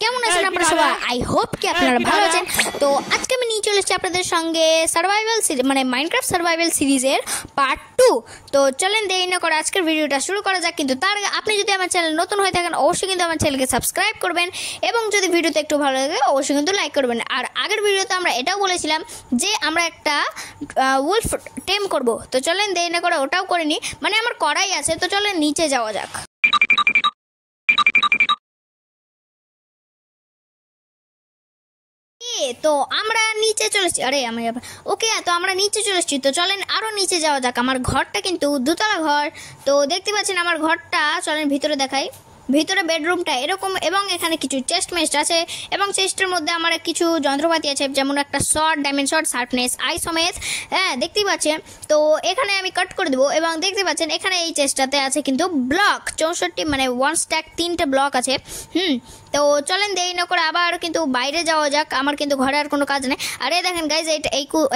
কেমন আছেন আপনারা সবাই? আই হোপ কি আপনারা ভালো আছেন। তো আজকে আমি নিয়ে চলে এসেছি আপনাদের সঙ্গে সার্ভাইভাল সিরিজ মানে মাইনক্রাফট সার্ভাইভাল সিরিজের পার্ট 2। তো চলেন দেরি না করে আজকের ভিডিওটা শুরু করা যাক। কিন্তু তার আগে আপনি যদি আমার চ্যানেল নতুন হয়ে থাকেন অবশ্যই কিন্তু আমার চ্যানেলকে সাবস্ক্রাইব করবেন এবং যদি ভিডিওতে একটু ভালো লাগে অবশ্যই কিন্তু লাইক করবেন। আর আগের ভিডিওতে আমরা এটাও বলেছিলাম যে আমরা একটা উলফ টেম করব। তো চলেন দেরি না করে ওটাও করে নিই, মানে আমার করাই আছে। তো চলেন নিচে যাওয়া যাক। তো আমরা নিচে চলেছি, ওকে, তো আমরা নিচে চলে এসেছি। তো চলেন আরও নিচে যাওয়া যাক। আমার ঘরটা কিন্তু দোতলা ঘর। তো দেখতে পাচ্ছেন আমার ঘরটা, চলেন ভিতরে দেখাই। ভিতরে বেডরুমটা এরকম এবং এখানে কিছু চেস্ট মেস্ট আছে এবং চেস্টের মধ্যে আমার কিছু যন্ত্রপাতি আছে, যেমন একটা short, diamond short, sharpness I সমেত। হ্যাঁ, দেখতেই পাচ্ছেন। তো এখানে আমি কাট করে দেবো এবং দেখতে পাচ্ছেন এখানে এই চেস্টটাতে আছে কিন্তু ব্লক 64, মানে 1 স্ট্যাক 3টে ব্লক আছে। তো চলেন দেরি না করে আবার কিন্তু বাইরে যাওয়া যাক। আমার কিন্তু ঘরে আর কোনো কাজ নেই। আরে দেখেন গাইজ,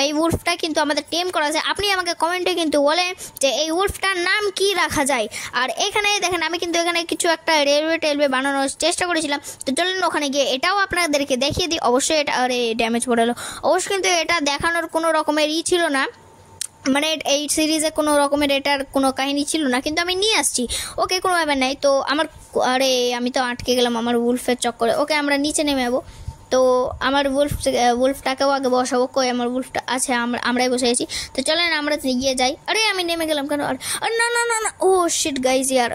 এই উলফটা কিন্তু আমাদের টেম করা আছে। আপনি আমাকে কমেন্টে কিন্তু বলেন যে এই উলফটার নাম কি রাখা যায়। আর এখানে দেখেন আমি কিন্তু এখানে কিছু একটা রেলওয়ে বানানোর চেষ্টা করেছিলাম। তো চলেন ওখানে গিয়ে এটাও আপনাদেরকে দেখিয়ে দিই। অবশ্যই এটা ড্যামেজ পড়ালো অবশ্যই, কিন্তু এটা দেখানোর কোনো রকমের ছিল না, মানে এই সিরিজে কোনো রকমের এটার কোনো কাহিনী ছিল না, কিন্তু আমি নিয়ে আসছি। ওকে, কোনো ব্যাপার নাই। তো আমি তো আটকে গেলাম আমার উলফের চক্করে। ওকে, আমরা নিচে নেমে যাবো। তো আমার উলফটাকেও আগে বসাবো। কই আমার উলফটা আছে, আমরাই বসে গেছি। তো চলেন আমরা গিয়ে যাই। আমি নেমে গেলাম কেন? না না না না, ও শিট গাইজ, ইয়ার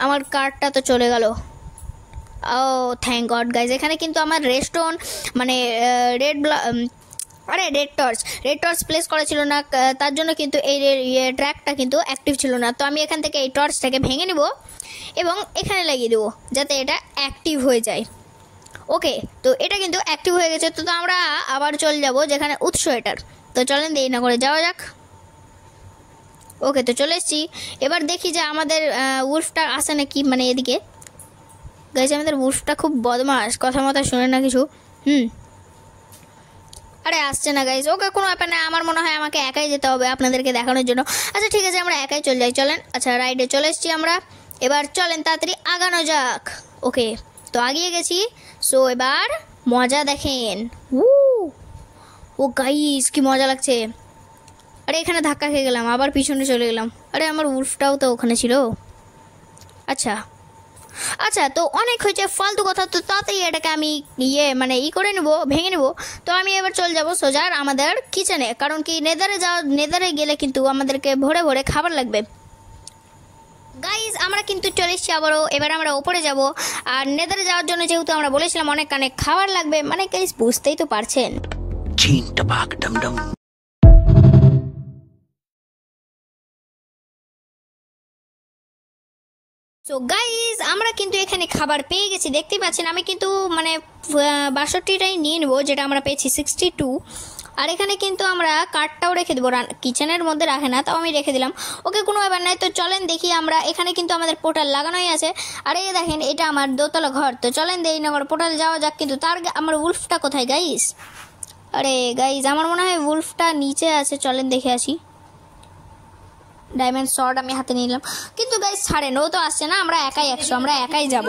আমার কার্ডটা তো চলে গেল। ও থ্যাংক গড গাইজ। এখানে কিন্তু আমার রেস্টোন মানে রেড টর্চ প্লেস করা ছিল না, তার জন্য কিন্তু এই ট্র্যাকটা কিন্তু অ্যাক্টিভ ছিল না। তো আমি এখান থেকে এই টর্চটাকে ভেঙে নেব এবং এখানে লাগিয়ে দেবো যাতে এটা অ্যাক্টিভ হয়ে যায়। ওকে, তো এটা কিন্তু অ্যাক্টিভ হয়ে গেছে। তো আমরা আবার চলে যাব যেখানে উৎস এটার। তো চলেন দেরি না করে যাওয়া যাক। ওকে, তো চলে এসেছি। এবার দেখি যে আমাদের উলফটা আসে নাকি, মানে এদিকে গাইজ। আমাদের উলফটা খুব বদমাস, কথা মতো শোনে না কিছু। আসছে না গাইজ। ওকে, কোনো ব্যাপার না। আমার মনে হয় আমাকে একাই যেতে হবে আপনাদেরকে দেখানোর জন্য। আচ্ছা ঠিক আছে, আমরা একাই চলে যাই। চলেন। আচ্ছা, রাইডে চলে এসেছি আমরা। এবার চলেন তাড়াতাড়ি আগানো যাক। ওকে, তো আগিয়ে গেছি। সো এবার মজা দেখেন। ও গাইজ, কি মজা লাগছে। এখানে ধাক্কা খেয়ে গেলাম, আবার পিছনে চলে গেলাম। আমার উলফটাও তো ওখানে ছিল। আচ্ছা, তো অনেক হয়েছে ফালতু কথা। তো তাড়াতাড়ি এটাকে আমি করে নেবো, ভেঙে নেবো। তো আমি এবার চলে যাবো সোজার আমাদের কিচেনে, কারণ কি নেদারে গেলে কিন্তু আমাদেরকে ভরে ভরে খাবার লাগবে। গাইজ, আমরা কিন্তু চলে এসেছি আবারও। এবার আমরা ওপরে যাব। আর নেদারে যাওয়ার জন্য যেহেতু আমরা বলেছিলাম অনেক খাবার লাগবে, মানে গাইজ বুঝতেই তো পারছেন। সো গাইজ, আমরা কিন্তু এখানে খাবার পেয়ে গেছি, দেখতেই পাচ্ছেন। আমি কিন্তু 62টাই নিয়ে নেবো, যেটা আমরা পেয়েছি 62। আর এখানে কিন্তু আমরা কাঠটাও রেখে দেবো, কিচেনের মধ্যে রাখে না, তাও আমি রেখে দিলাম। ওকে, কোনো ব্যাপার নাই। তো চলেন দেখি আমরা এখানে কিন্তু আমাদের পোর্টাল লাগানোই আছে। আর এই দেখেন, এটা আমার দোতলা ঘর। তো চলেন দেরি না করে পোর্টাল যাওয়া যাক। কিন্তু তার আমার উলফটা কোথায় গাইজ? গাইজ, আমার মনে হয় উলফটা নিচে আছে। চলেন দেখে আসি। ডায়মন্ড শর্ট আমি হাতে নিলাম, কিন্তু গাইজ ছাড়েন, ও তো আসছে না। আমরা একাই 100, আমরা একাই যাব।